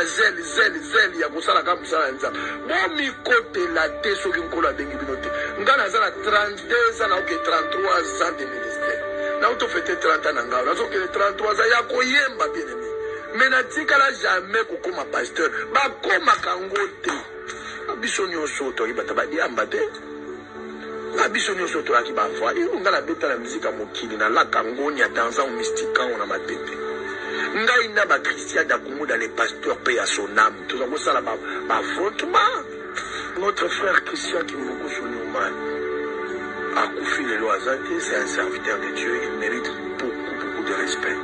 kozala zel ya kosala ka mosala nzambe bomikotela te soki nkolo abengi bino te nga naza na 32 ans naoke 33 ans de ministère nautofete 30 ans na ngao nazokele 33 ans ya koyemba bien aimé mais natikala jamais kokoma pasteur bakomaka ngo te biso nyonso toki bata badiamba te biso nyonso toyaki bavoi nga nabeta la musique ya mokili nalaka ngoni ya dansa o mystique on na matete ngai na bakristian dakomoda les pasteurs paye à son âme toza kosala bafrontement notre frère Christian qui nous consonne mal akufi lelo aza te c'est un serviteur de Dieu il mérite beaucoup de respect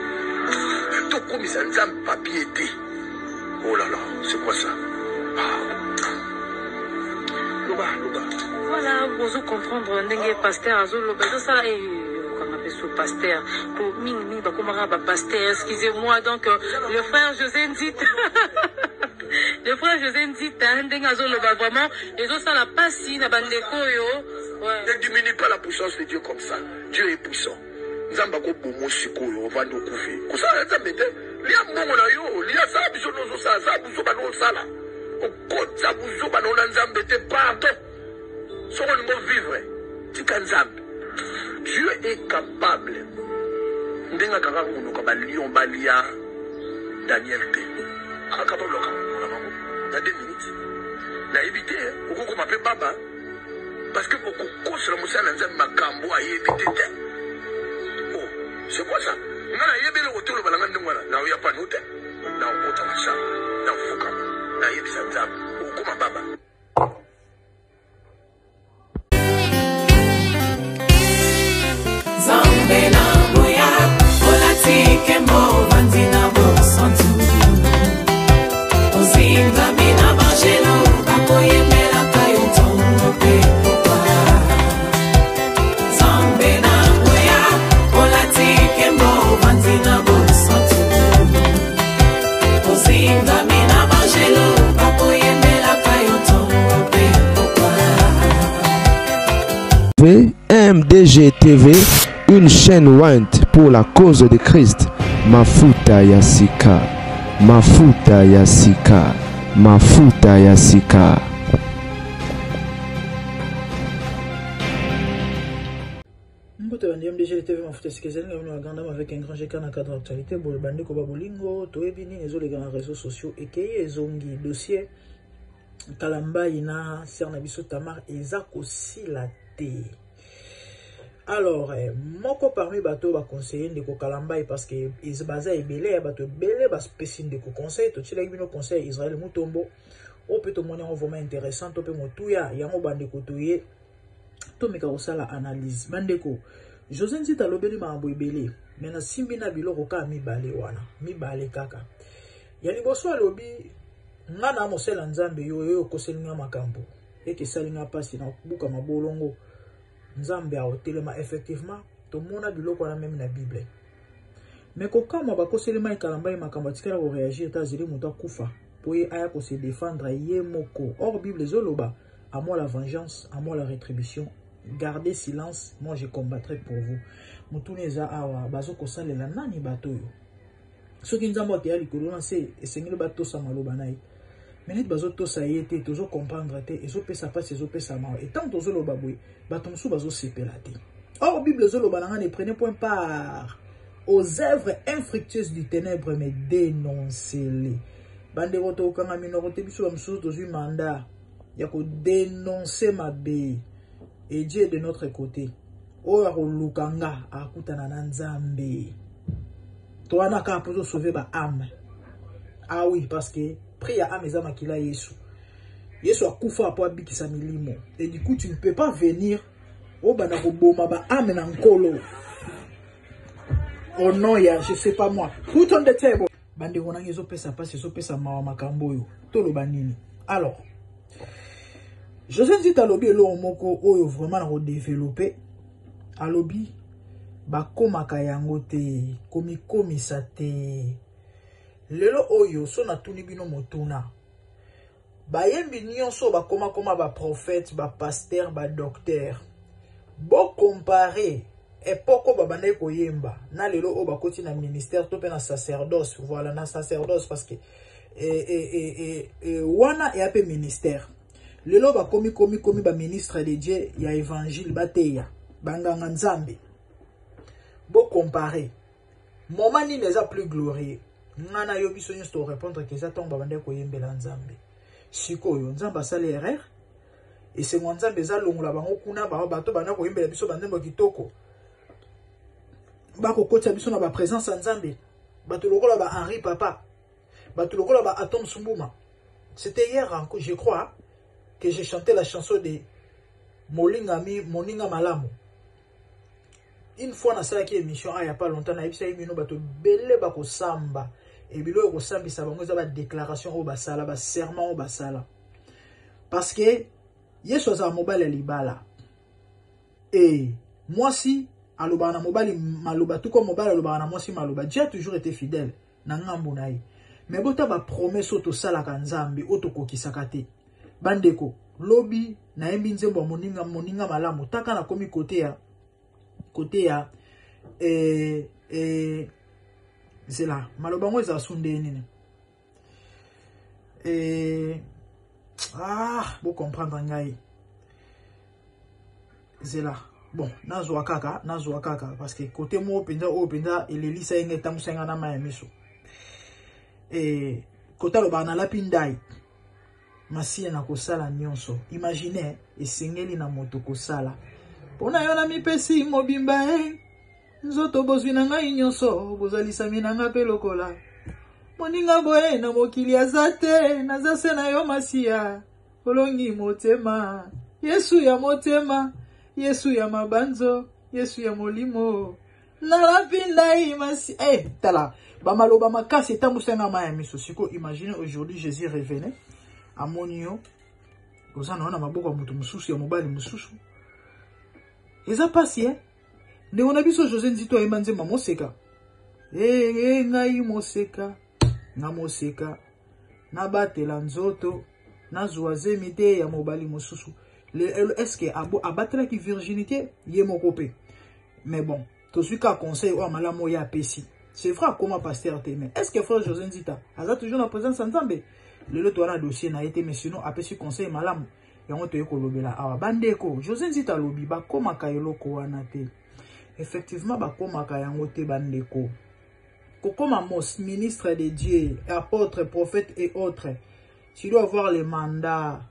tokomisa nzambe papier te oh là là c'est quoi ça loba voilà vous comprendre ndenge pasteur azoloba ça qu'on appelle ce pasteur pour mini bakomara ba pasteur excusez-moi donc le frère José Nzit le frère José Nzit ndenge azoloba vraiment les autres ça la passi na bandeko yo ne diminue pas la puissance de Dieu comme ça Dieu est puissant nzamba ko bomo sikoyo vando kufi kusala nzambe te lia mbongo na yo lia sa biso nozo sa sa buso ba no sala okotsa buso ba no nzambe te pardon soko ngo vivre tika nzambe Dieu est capable ndenga kaka kunuka ba lion balia Daniel te capable ka na mango na 2 minutes na éviter okoko mape baba parce que okokosela musana nzambe makambo ayebite te c'est quoi ça? Nga na yebele otolo balanga ndengwana na oya pa note na okota masha na fuka na yebisa nzambe okoma baba Zambe na moya olatike mo vandina bo santu ozinga mina bajelo bakoyemela kayo tongo pe popa Zambe na moya olatike mo vandina bo santu ozinga mina bajelo bakoyemela kayo tongo pe popa MDG TV, une chaîne Went pour la cause de Christ. Mafuta Yasika, Mafuta Yasika, Mafuta Yasika. MDG TV Mafuta Yasika, avec un grand GK dans le cadre d'actualité. Pour le bandit Koba Bolingo, Toebini, les grands réseaux sociaux, et qui zongi dossier. Kalamba ina Sernabiso Tamar et Zako Silate. Alors, moko parmi bateau va conseiller de Kalamba parce que ils basent belé bateau belé bas spécial de conseil to chila bino conseil Israël Mutombo o peut monnaie vraiment intéressant to pe motuya yango bande ko toye to meka osala analyse bandeko José Nzita lobeli ma belé mena simbi na biloko ka mi balé wana mi balé kaka ya liboso alobi ngana mosela nzambe yo koselinga makambo eke salinga pasi na buka mabolongo nzambe a otelema effectivement to mona biloko na même na bible mais kokama ba koselema ikalamba makambo tikala ko réagir ta zeli muta kufa poye aya ko se défendre ye moko or bible zoloba à moi la vengeance à moi la rétribution gardez silence moi je combattrai pour vous mutuneza awa bazo ko salela nani batoyo soki nzambo te ali ko lona se esengelo bato sa maloba nai mais bazo to sa yete tozo comprendre te ezo pesa pas ezo pesa ma et tant tozo loba boy bato msu bazo sepela te or bible zoloba nanga ne prenez point part aux œuvres infructueuses du ténèbre mais dénoncez-les bande roto kanga minorité biso msu tozo mandat ya ko dénoncer ma bé et Dieu est de notre côté o ya ko lukanga akutana na nzambe to ana ka pour sauver ba âme ah oui parce que prier à mes âmes qui l'a Yesu a kufa pour abikisa milimo et du coup tu ne peux pas venir au banako boma ba âme na nkolo oh non ya je sais pas moi put on the table bande wona ngezo pesa passe zo pesa mawa makambo yo to lo banini alors José Nzita lobi lo moko oyo vraiment na ko développer alobi ba komaka yango te komisa te lelo oyo so na tuni bino motuna bayembi nyonso ba koma ba prophète ba pasteur ba docteur bo comparer epoko ba bande ko yemba na lelo o ba koti na ministère to pe na sacerdoce voilà na sacerdoce parce que wana et ape ministère. Lelo ba komi ba ministre de Dieu ya évangile bateya banganga nzambe. Bo comparer. Moment ni les a plus glorieux. Ngana yo biso nysto répondre que ça tombe bande ko yembela nzambe. Sikoyo nzamba sala erreur. Et c'est nzambe za longola bango kuna ba bato bana ko yembela biso bandembo kitoko. Ba ko kotsa biso na ba présence nzambe. Bato lokola ba Henri Papa. Bato lokola ba Atom Sumbuma. C'était hier encore, je crois, que j'ai chanté la chanson de Moninga Malamu. Une fois dans cette émission, il n'y a pas longtemps, il y a eu bato belé bako samba. Et bilo ko sambi sa bango za ba déclaration au basala, ba serment au basala. Parce que yeso za mobile libala. Et moi si aloba na mobile maloba tout comme mobile aloba na moi si maloba, Dieu a toujours été fidèle na ngambo na ye. Mais bota ba promesse auto sala kanzambi auto kokisaka te. Bandeko lobi na yembi nzembo moninga malamu taka na komi côté ya zela maloba ngo eza sunde nini bo comprendre ngai zela bon nazwa kaka parce que côté mo penza elelisa yenge tamusenga na maya miso kota lo bana la pindai masiya na kosala nyonso. Imaginez esengeli na moto kosala pona yo na mipesi mobimba nzoto bozwi na ngai nyonso bozalisa minanga pe lokola moninga boye na mokili azate nazase na yo masiya olongi motema Yesu ya motema Yesu ya mabanzo Yesu ya molimo na la pindai masi tala ba maloba makasi tamusenga maya miso siko. Imaginez aujourd'hui Jésus revenait à Monio ozana na maboko mutu mususu ya mobali mususu eza pasi nde ona biso José Nzito ayemba nzemba moseka ngai moseka na moseka na batela nzoto na zuaze mite ya mobali mususu est-ce que abatela ki virginité ye mokope. Mais bon to suis ka conseil o malamo ya pesi c'est vrai comment pasteur te. Mais est-ce que frère José Nzita a toujours la présence ensemble le lot wana dossier na été mais sinon apesi conseil malamu yango to ekolobela awa bandeko José Nzita lobi ba koma kayeloko wana te. Effectivement ba koma kayango te bandeko kokoma mos ministre de Dieu apôtre prophète et autres tu dois avoir les mandats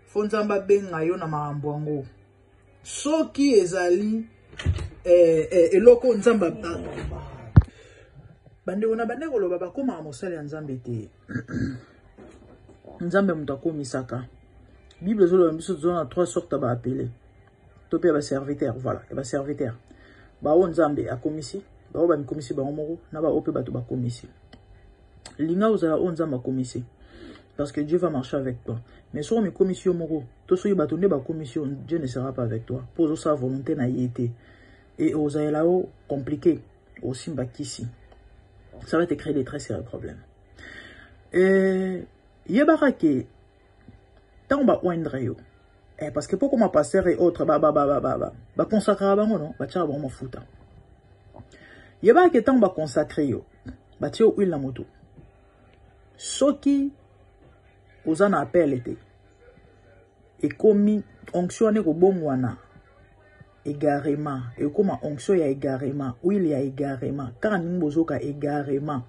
fonzamba benga yo na marambo yango soki ezali eloko nzamba bandeko na bandeko loba ba koma mosali ya nzambe te. Nzambe mutako misaka Bible zolo biso zona 3 sortes ba appeler topé ba serviteur. Voilà ba serviteur ba on nzambe a komisi ba ba komisi ba moko na ba opé bato ba komisi linga uzala on nzamba komisi parce que Dieu va marcher avec toi. Mais sur mes commissions moko to so bato ne ba commission Dieu ne sera pas avec toi pour sa volonté na yété et ozaela o compliqué au simba kisi ça va te créer des très sérieux problèmes. Yebarake tamba oindre yo parce que pourquoi ma pasteur et autres ba consacrer bango non ba tia ba mafuta yebarake tamba consacrer yo ba tia huile na moto soki ozana appel été et komi onction ne ko bongwana égarement et comme onction ya égarement huile ya égarement quand nimbozoka égarement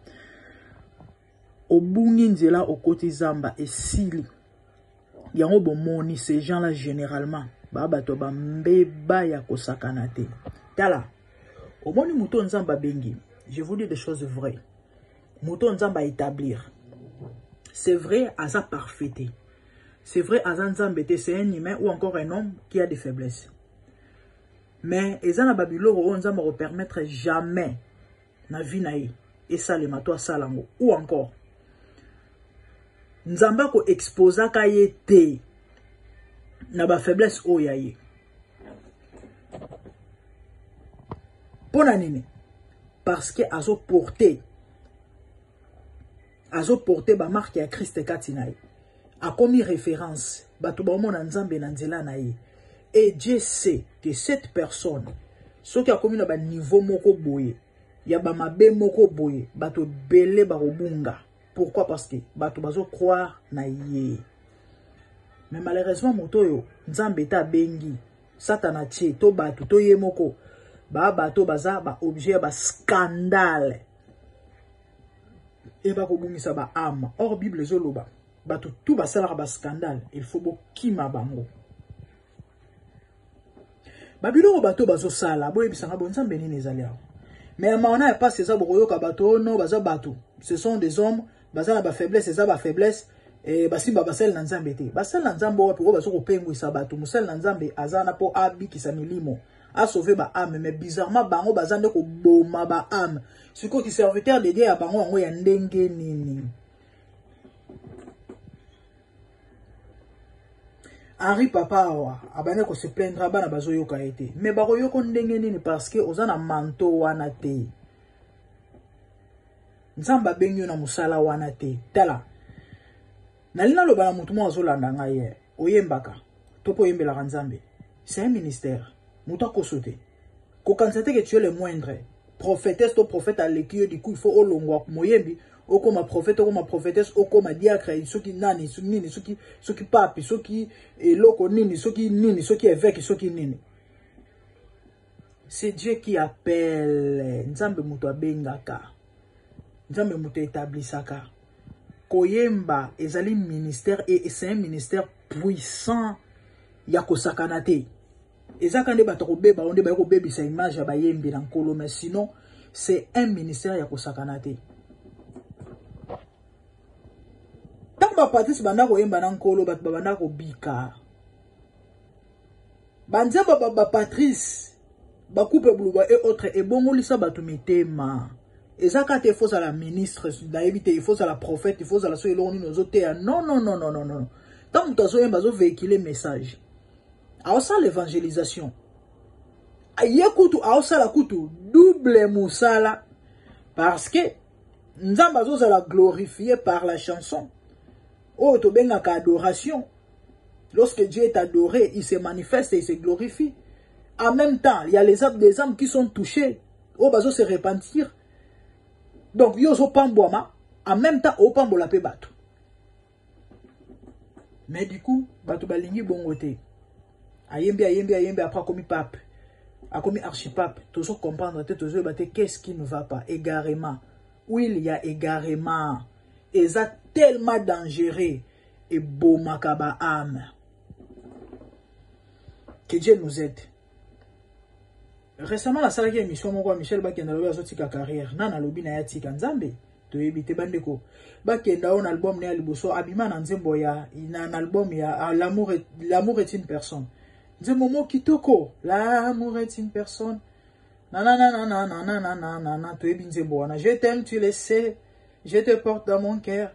obungi nzela okoti zamba esili yango bomoni ces gens là généralement bato bambeba ya kosakana te tala omoni muto nzamba bengi. Je vous dis des choses vraies. Muto nzamba établir c'est vrai à sa parfaité, c'est vrai à nzamba c'est un humain ou encore un homme qui a des faiblesses, mais ezana babilo o nzamba ko permettre jamais na vie na ye et ça le mato salango ou encore nzamba ko exposa ka ye te na ba faiblesse o ya ye pona nini parce que azo porter ba marque ya Christ katinai a commis référence bato ba mona nzambe na nzela na ye et Dieu sait que cette personne ce qui a commis na ba niveau moko boye ya ba mabe moko boye bato belé ba robunga Pourquoi? Parce que bato bazo croire na ye. Mais malheureusement moto yo nzambe ta bengi satana tie to bato to ye moko ba bato baza ba objet ba scandale et ba ko bungisa ba âme. Or Bible zoloba bato tout ba sala ba scandale, il faut bo kima bango. Babilo bato bazo sala bo ebisanga bo nzambe nini ezali awo. Mais on a pas ces aboyo ka bato no baza bato. Ce sont des hommes baza na ba faiblesse, ça ba faiblesse. Et basimba basel na nzambe te basel na nzambe wapi ko bazo ko pengwisa bato musel na nzambe azana po abi kisa milimo a sauver ba âme. Mais bizarrement bango bazande ko boma ba âme siko ki serviteur de Dieu ya bango ngo ya ndenge nini. Henri papa wa abane ko se plaindra bana bazo yoka ete mais bako yoko ndenge nini parce que ozana manto wana te nzamba benyo na musala wana te tala. Nalina lo bana mutu mo azolanda ngaye oyembaka topo yembela nzambe. C'est un ministère mutu akosote ko kansate que tu es le moindre prophétesse to prophète à l'équipe du coup il faut olongwa moyembi okoma prophète okoma prophétesse okoma diacre soki nani soki nini soki papi soki eloko nini soki évêque soki nini. C'est Dieu qui appelle. Nzambe mutu abengaka nzambe mutu établisaka. Koyemba ezali ministère et c'est un ministère puissant ya kosakana te. Ezaka nde bato kobeba onde ba ko bebisa image ya bayembi na nkolo mais sinon c'est un ministère ya kosakana te. Tant ba patrice banda koyemba na nkolo bato banda ko bika. Banzeba ba patrice ba coupe buluba et autres et bongolisa bato mitema. Et ça quand il faut à la ministre, il faut à la prophète, il faut à la soeur non. Tant que tu as véhiculer message. Alors ça l'évangélisation. Ayekutu aosa la kutu double musala parce que nzambazo za la glorifier par la chanson. Oh to benga ka adoration. Lorsque Dieu est adoré, il se manifeste et il se glorifie. En même temps, il y a les âmes qui sont touchées. Oh bazo se repentir. Donc, yo zo pamboama, en même temps, au pambo la pe bato. Mais du coup, bato balingi bongote. Ayembi, après commis pape. A commis archipape. Toujours comprendre, toujours bate, qu'est-ce qui ne va pas? Égarement. Oui, il y a égarement. Et ça tellement dangereux. Et beau makaba âme. Que Dieu nous aide. Récemment, la salle qui a émission, Michel Bakenda a sorti sa carrière. Nana lobi na yati kanzambe. To ebite bandeko. Bakenda on album ne aliboso abima na nzembo ya un album ya l'amour est une personne. Nzembo mo kitoko. L'amour est une personne. Nanana to ebi nzembo wana. Je t'aime, tu le sais. Je te porte dans mon cœur.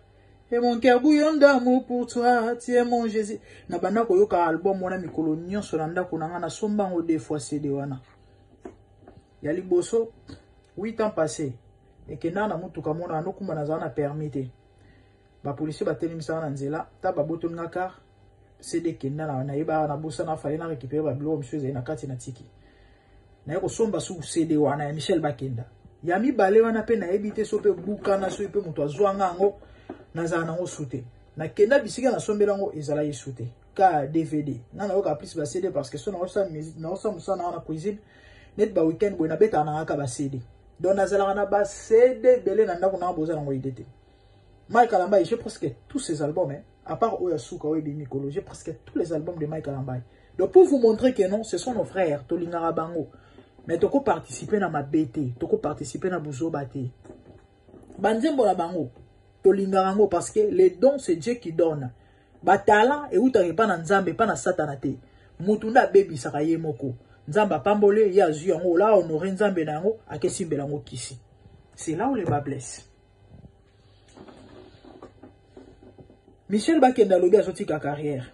Et mon cœur bouillonne d'amour pour toi. Tu es mon Jésus. Na banda ko yoka album wana mikolo nyonso na ndako na ngana sombango deux fois CD wana. Yali boso 8 ans passés et que nana mutuka mona anokumba nazana permis. Ba policier ba telimisa na nzela ta ba boto ngaka CD kenda na yeba na bosa na fali na récupérer ba bilo monsieur na kati na tiki. Na yeko somba su CD wana ya Michel Bakenda. Ya mi bale wana pe na ebite so pe buka na so pe mutu azwanga ngo nazana ngo sute. Na kenda bisika na sombela ngo ezala yesute. Ka DVD. Nana oka plus ba CD parce que so na osa musique na osa musa na cuisine. Net ba weekend bo na beta na aka ba CD. Donc nazala na ba CD belé na ndako na boza na ngo idete. Mike Alamba, j'ai presque tous ses albums hein. À part Oya Souka Oya Bimikolo, j'ai presque tous les albums de Mike Alamba. Donc pour vous montrer que non, ce sont nos frères Tolingara Bango. Mais toko participer na ma BT, toko participer na Bouzo Bate. Banzembo la Bango, Tolingara Bango parce que les dons c'est Dieu qui donne. Ba talent et outa pas na nzambe pas na satanate. Mutunda baby sakaye moko. Nzamba pambole ya zu yango la honorer nzambe nango akesimbela ngo kisi. C'est là où les bas blessent. Michel Bakenda lobi azoti ka carrière.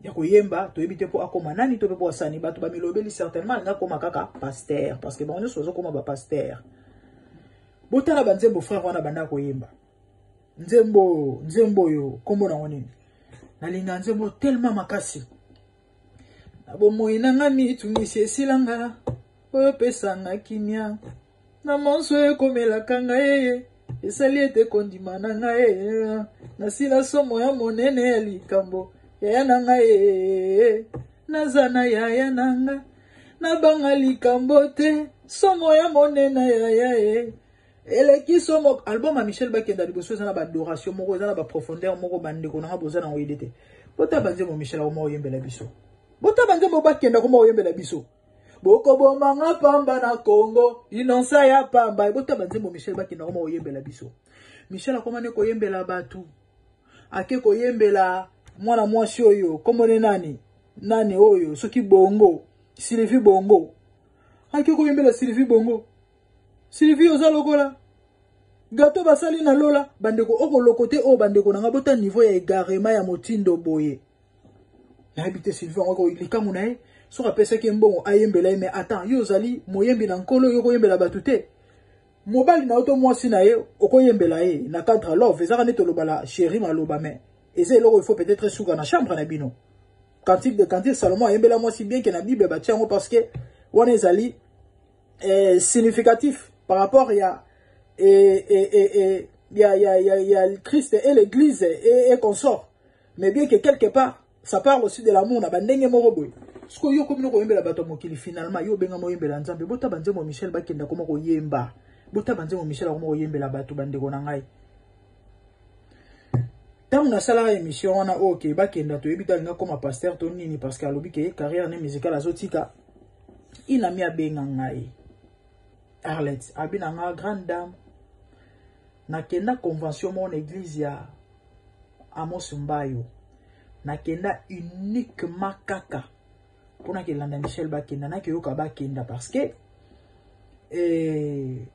Ya koyemba to ebite po akoma nani to pe po asani bato ba milobeli certainement nga koma kaka pasteur parce que bon nyo sozo koma ba pasteur. Botala banzembo frère wana banda koyemba. Nzembo yo kombo na ngonini. Nalinga nzembo tellement makasi. Abo moina ngami tungisi esilanga oyo pesanga kimia na monso ekomela kanga yeye esali ete kondima na ngai nasila somo ya monene ya likambo yaya na ngai naza na yaya na ngai nabanga likambo te somo ya monene yaya eleki somo album ya Michel Bakenda liboso eza na badoration moko eza na baprofondeur moko bandeko nanga boza na oyede te bota banzembo Michel akoma oyembela biso bota banzembo Bakenda akoma oyembela biso boko bomanga pamba na Congo inonsa ya pamba bota banzembo Michel Bakenda akoma oyembela biso Michel akoma ne koyembela batu ake koyembela mwana mwasi oyo komone nani oyo soki bongo Sylvie Bongo ake koyembela Sylvie Bongo Sylvie oza lokola gato basali na lola bandeko oko lokote o bandeko nanga bota niveau ya egarema ya motindo boye na habite Sylvie ngoko likamu na ye soka pesa ke mbongo ayembela mais attends yo zali moyembi na nkolo yo koyembela batute mobali na auto mwasi na ye okoyembela ye na cadre love ezaka neto lobala chéri maloba mais eze loko il faut peut-être souka na chambre na bino cantique de cantique Salomon ayembela mwasi bien que na Bible ba tiango parce que wana ezali significatif par rapport ya Christ et l'église et consort. Mais bien que quelque part, ça parle aussi de l'amour. Na bandenge moko boy. Ce que yo komino ko yembela bato mokili finalement yo benga mo yembela nzambe. Bota banzemo Michel Bakenda koma ko yemba. Bota banzemo Michel koma ko yembela bato bandeko na ngai. Tant na sala émission wana OK Bakenda to yebita nga koma pasteur to nini parce que alobi ke carrière ne musicale azotika. Ina mi abenga ngai. Arlette abina nga grande dame. Nakenda convention mon église ya Amos Mbayo. Nakenda uniquement kaka. Pona ke landa Michel Bakenda na ke yoka Bakenda parce que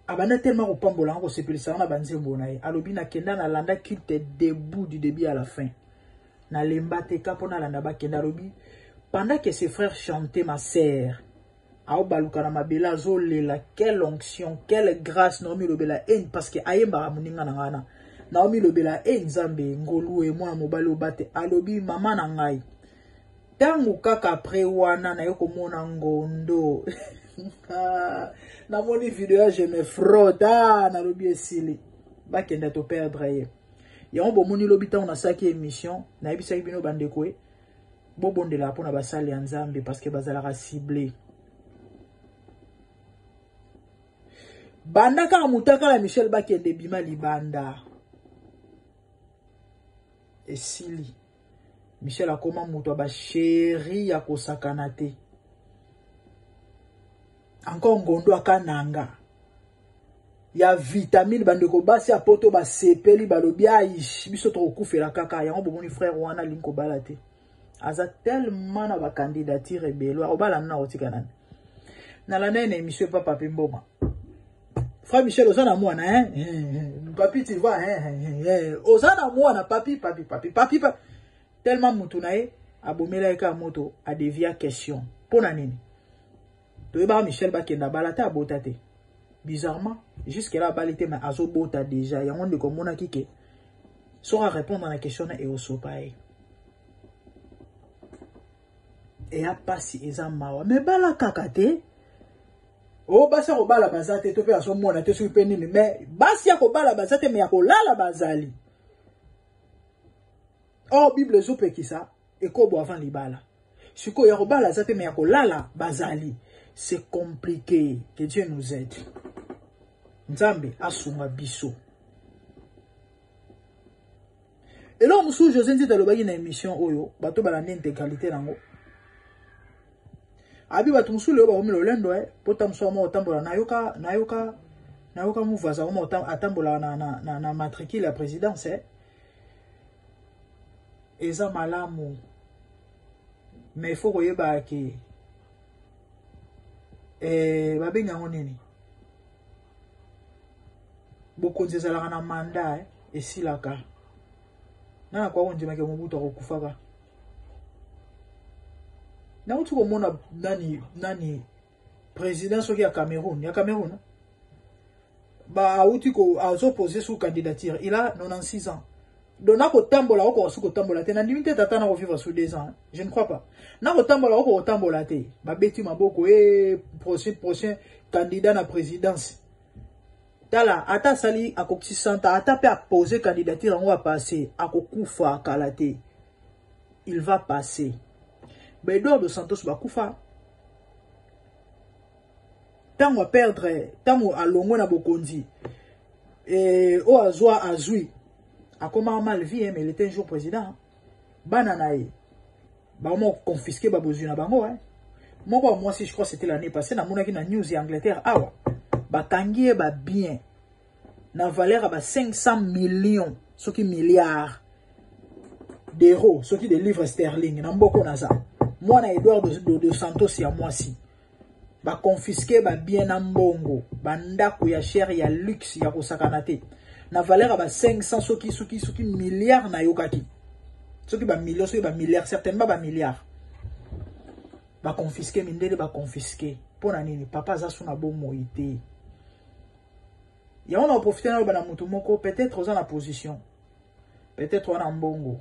abana tellement ko pambola ko sepelisa na banzembo na ye. Alobi nakenda na landa culte debout du début à la fin. Na lemba te ka pona landa Bakenda alobi pendant que ses frères chantaient ma sœur Ao baluka na mabela zolela quelle onction quelle grâce Naomi lobela parce que ayemba muninga na ngana Naomi lobela nzambe ngolu e mwana mobali obate alobi mama na ngai tangu kaka après wana na yoko mona ngondo na moni video je me fraude na lobi esili Bakenda to perdre ye yango moni lobita on a saki émission na yebisa bino bandeko e bobondela pona basali ya nzambe parce que bazala ciblé banda kaka mutaka la Michel Bakenda bima libanda esili Michel akoma muto ba chéri ya kosakana te encore ngondo akananga ya vitamine bandeko basi apoto ba sepeli balobi aish biso to kufela kaka yango bomoni frère wana linko balate aza tellement na ba candidature ebelo obala na otika nani na la nene émission papa Pimboma Frère Michel, osana mwana, papi, tu vois, osana mwana, papi. Tellement moutunae, abomela eka moto, a devia question. Pona nini? Toeba Michel Bakenda balata abotate. Bizarrement, jusqu'à là, balite, mais azo bota déjà. Yangon de komona kike. Sora répondre à la question et au sopae. Et a passi ezamawa. Mais bala kakate. Oh basa ko bala bazate to pe aso mona te so penini mais basi ya ko bala bazate mais ya ko lala bazali oh bible zo pe kisa e ko bo avant libala siko ya ko bala bazate mais ya ko lala bazali c'est compliqué que Dieu nous aide nzambe asunga biso et là musu José Nzita lobaki na émission oyo bato bala intégralité nango abi batu musule ba omelo lendo pota mso mo tambola nayoka muvaza mo atambola na matricule la présidence eza malamu mais faut koyeba ki babenga ngonini bokonzi ezalaka na mandat esilaka na kwa ondimaka mobutu akokufaka na utu komona nani président soki ya Cameroun ba uti ko azo poser sous candidature il a 96 ans dona ko tambola ko su ko tambola te na ndimite tata na ko vivre sous 2 ans je ne crois pas na ko tambola ko tambola te ba beti maboko prochain candidat na présidence tala ata sali akokisi santa ata pe a poser candidature on va passer akokufa kalate il va passer Eduardo dos Santos va kufa tango a perdre tango a longo na bokonzi o azwa azui akoma mal vie mais il était un jour président bananae ba mo confisquer ba bozu na bango moi si je crois c'était l'année passée na monaki na news ya Angleterre awa ba kangie ba bien na valeur ba 500 millions ce qui milliards d'euros ce qui des livres sterling na mboko na ça moi na Eduardo dos Santos ya moi si ba confisquer ba bien na mbongo ba ndako ya cher ya luxe ya kosakana te na valeur ba 500 ce qui milliards na yokaki ce qui ba millions ce qui ba milliards certainement ba milliards ba confisquer mindele ba confisquer pona nini papa za suna bo moité ya on a profité na ba na mutu moko peut-être aux en position peut-être on a mbongo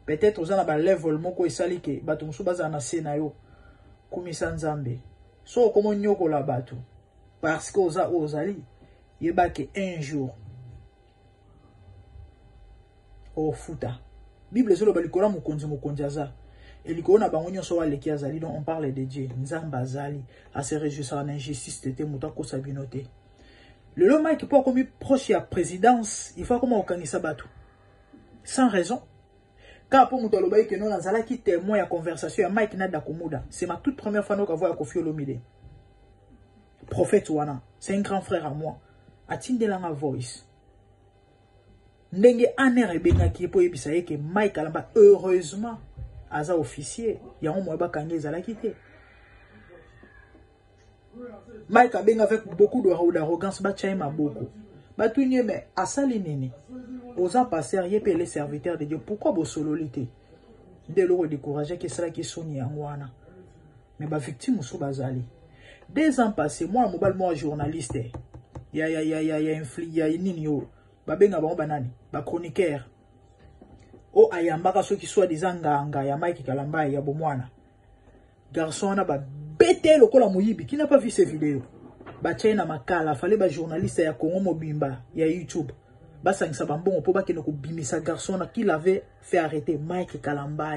peut-être aux en ba level moko esali ke bato musu baza na se na yo kumisa nzambe so komo nyoko la bato parce que oza ozali yeba ke un jour o futa Bible zolo balikola mukonzi aza elikona bango nyonso waleki azali donc on parle de Dieu nzamba azali a se réjouir en injustice tete muta ko sabinote le loma qui peut comme proche à présidence il faut comment okangisa bato sans raison car pour muta loba ke non azala ki témoin ya conversation ya Mike Nada Kumuda c'est ma toute première fois que voir Koffi Olomide prophète wana c'est un grand frère à moi atindelanga voice ndenge aner bengaki po yebisa yeke Mike alamba heureusement aza officier ya on moeba kange zala kité Mike abenga avec beaucoup d'arrogance ba chaima beaucoup ba tunye mais asali nini oza passer yepé les serviteurs de Dieu pourquoi bo sololité de l'euro décourager que cela qui soni ngwana mais ba victime sou bazali 2 ans passés moi journaliste ya nini yo babenga bango banani ba chroniqueur o ayambaka ceux qui soit des nganga ya Mike Kalamba ya bomwana garçon na ba bete lokola moyibi qui n'a pas vu ces vidéos ba china makala fallait ba journaliste ya Congo mobimba ya YouTube ba sangisa bambongo po ba keno ko bimisa garçon na qui l'avait fait arrêter Mike Kalamba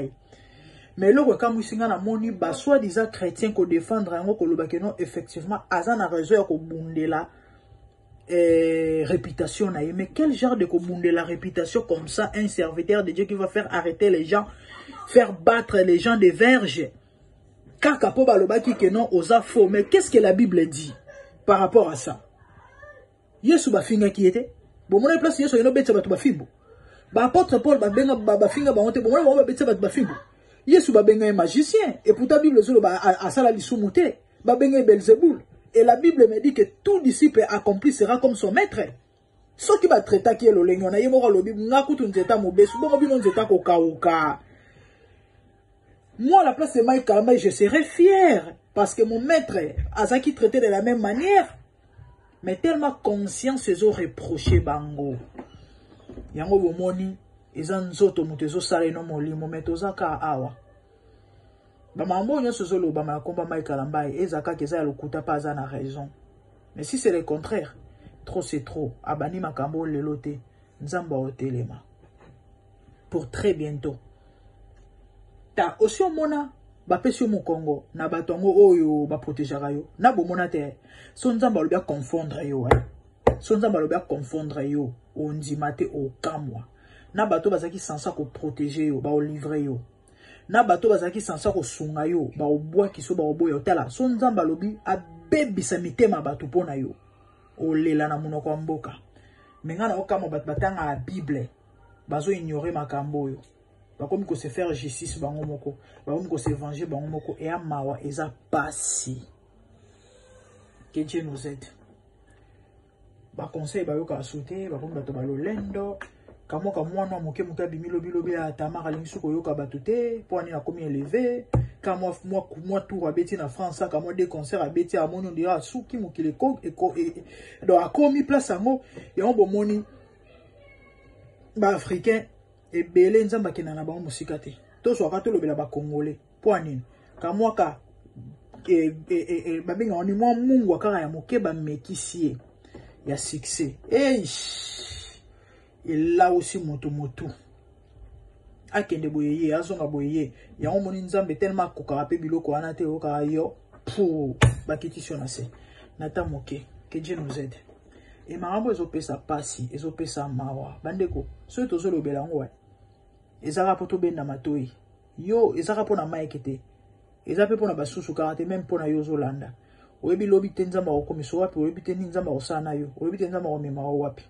mais le quand musinga na moni ba soit disant chrétien ko défendre ngo ko loba keno effectivement azana raison ya ko bundela réputation naïe. Mais quel genre de commun de la réputation comme ça, un serviteur de Dieu qui va faire arrêter les gens, faire battre les gens des verges. Car kapo baloba ki que non aux faux. Mais qu'est-ce que la Bible dit par rapport à ça? Yesu ba finga qui était. Bon mon place Yesu yeno betsa batu ba fimbo. Ba apôtre Paul ba benga ba finga ba honte. Bon mon ba betsa batu ba fimbo. Yesu ba benga un magicien et pourtant la Bible zolo ba asala lisumuté. Ba benga Belzéboul. Et la Bible me dit que tout disciple accompli sera comme son maître. Ce qui va traiter qui est le lengon, na yemora lo Bible, na kutu nzeta mobesu, bon bino nzeta kokauka. Moi, à la place de Mike Kalamba, je serais fier parce que mon maître a qui traité de la même manière, mais tellement conscient ses os reprochés bango. Yango bomoni, ezan zoto mutezo sale no molimo metozaka awa. Bamambo nyo sozolo bama komba Mike Kalamba ezaka keza ya lokuta pas na raison. Mais si c'est le contraire, trop c'est trop. Abani makambo lelote nzamba otelema. Pour très bientôt. Ta aussi mona ba pesio mo Congo na batongo oyo ba protéger yo. Na bomona te. So nzamba lobia confondre yo. So nzamba lobia confondre yo. Ondimate o kamwa. Na bato bazaki sansa ko protéger yo, ba o livrer yo. Na bato bazaki sansa ko sunga yo ba obwa kiso ba oboya otala so nzamba lobi abebisa mitema bato pona yo olela na munoko mboka mengana okama bato batanga la Bible bazo ignorer makambo yo bakomi ko se faire justice bango moko bakomi ko se venger bango moko et amawa eza pasi que Dieu nous aide ba conseil ba yo ka sauter bakomi bato balolendo Kamo kamwana moke muta bimilo bilobe ya tamara linsuko yoka batute pour ani na komi élevé kamo moi tour abeti na France kamo des concerts abeti a moni on dira souki mukile ko et do a komi place ngo ya on bomoni ba africain et belé nzamba kina na bango musika te to so ka to lobela ba congolais pour ani kamo ka babinga oni mo mungu akara ya moke ba mekisie ya succès. Et là aussi moto akende boyeye azonga boyeye ya omoni nzambe tellement kokara pe biloko wana te okara yo pour bakitisi na se nata moke que Dieu nous aide. Et marambo ezopesa pasi ezopesa mawa bandeko so tozolobela ngo ezaka poto benda matoi yo ezaka pona maekete ezape pona basusu karate même pona yo zolanda oyebi lobi te nzamba okomiso wapi oyebi te nzamba osana yo oyebi te nzamba omema wapi.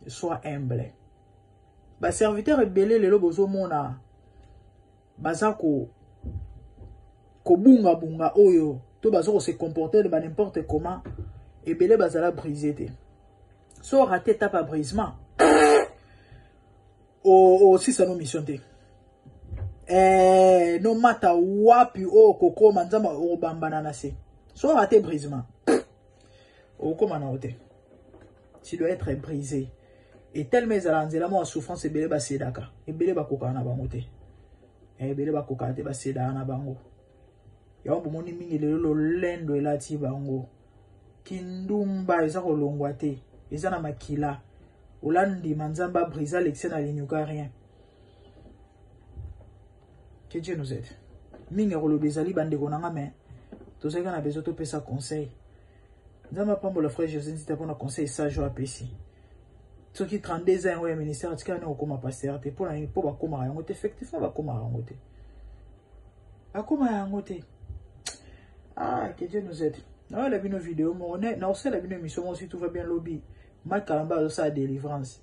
Sois humble. Ba serviteur ebele lelo bozo mona bazako ko bunga oyo to bazako se comporter de ba n'importe comment ebele bazala briser te. So raté tape à brisement. Si ça no mission te. No mata wapi o koko manzama o bambana na se. So raté brisement. O koma na ote. Tu dois être brisé. Et tellement zalanzela mo souffrance ebele ba sedaka. Ebele ba koka na bango te. Ebele ba koka te ba sedaka na bango. Ya ombo moni mingi lelo lendo elati bango. Kindumba eza kolongwa te. Eza na makila. Olandi manzamba brisa l'excès na linyuka rien. Que Dieu nous aide. Mingi rolobezali bande konanga mais tozeka na besoin to pesa conseil. Nzamba pambo le frère José Nzita pona conseil sage à pesi. Ceux qui 32 ans au ministère tika na okoma pasteur te pona ni po ba koma yango te effectivement ba koma yango te. Ba koma yango te. Ah, que Dieu nous aide. Non, la bino vidéo mo on est na aussi la bino émission aussi tout va bien lobby. Ma kalamba ça délivrance.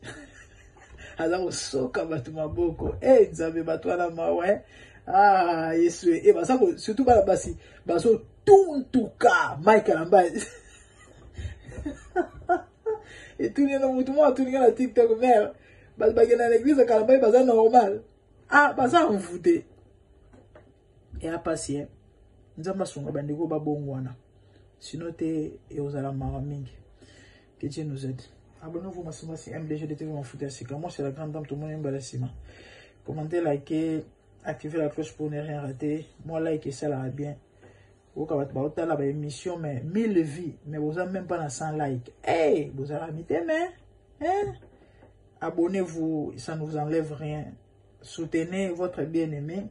Alors soka batu maboko. Nzambe batu na mawe. Ah, Yesu et ba ça surtout ba basi. Ba so tout cas Mike kalamba. Et tout le monde tout le monde TikTok mère. Ba gena l'église kalamba ba ça normal. Ah, ba ça on foutait. Et à passer. Nzamba songa bandeko ba bongwana. Sinon te et aux alamara mingi. Que Dieu nous aide. Abonnez-vous massivement sur MDG de TV Mafuta Sika. Moi c'est la grande dame tout le monde aime Balasima. Commentez, likez, activez la cloche pour ne rien rater. Moi like ça là bien. Vous avez la émission mais 1000 vies mais vous n'avez même pas dans 100 likes. Hey, vous avez mis mais hein? Abonnez-vous, ça ne vous enlève rien. Soutenez votre bien-aimé.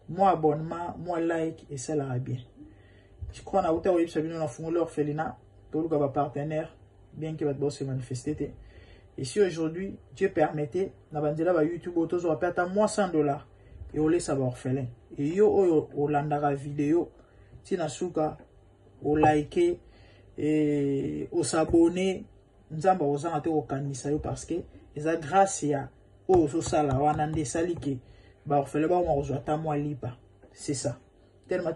Moi abonnement, moi like et ça là bien. Je crois que nous avons l'orphelinat, tout le monde partenaire, bien que votre boss se manifeste. Et si aujourd'hui, Dieu permettait, nous avons YouTube, nous avons payé moi $100 et on laisse orphelin. Et yo, on landara vidéo, si nous avons liké et on s'abonner, nous avons au kanisa parce que c'est grâce à eux, sala, wanande salike, orphelin, on reçoit ta moi lipa. C'est ça. Tellement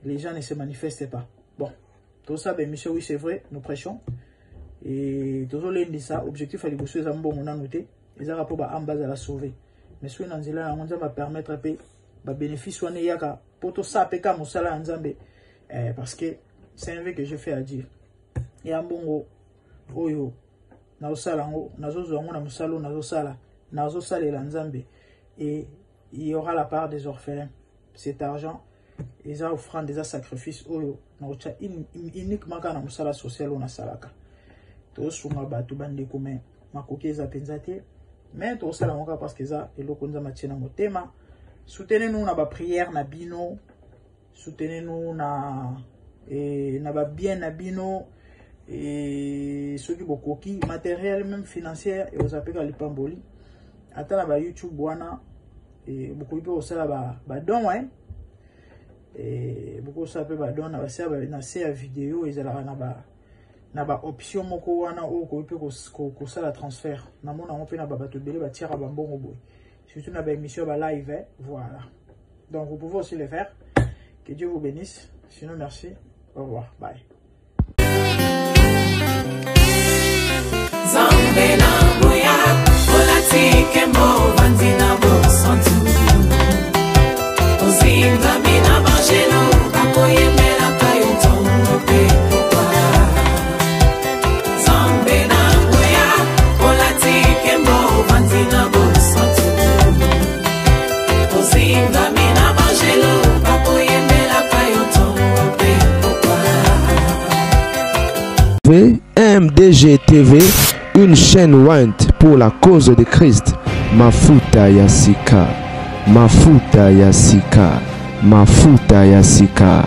les gens ne se manifestent pas. Bon, tout ça, ben, monsieur, oui, c'est vrai, nous prêchons. Et tout ça, objectif, il faut que nous noté. Les rapports en bas à la sauver. Mais si nous avons va permettre de bénéficier pour tout ça, parce que c'est un vrai que je fais à dire. Et un bon oyo, et il y aura la part des orphelins. Cet argent, ils ont offrant des sacrifices uniquement quand on a la sociale on a salaka. Tous sont batu bande commun. Ma coquille za penzate. Mais tout ça là parce que ça et l'okonza matiena motema. Soutenez-nous na ba prière na bino. Soutenez-nous na ba bien na bino et ceux qui beaucoup qui matériel même financier et aux appels à l'ipamboli. Attends ba YouTube wana. Et beaucoup de personnes ba don ouais et beaucoup ça peut ba don na ba vidéo et na ba option moko wana o ko peut ko ça la transfert na mona on peut na ba bato belé ba tira ba mbongo boy surtout na ba émission ba live voilà donc vous pouvez aussi le faire. Que Dieu vous bénisse, sinon merci, au revoir, bye. MDG TV, une chaîne ointe pour la cause de Christ. Mafuta ya sika, mafuta ya sika, mafuta ya sika.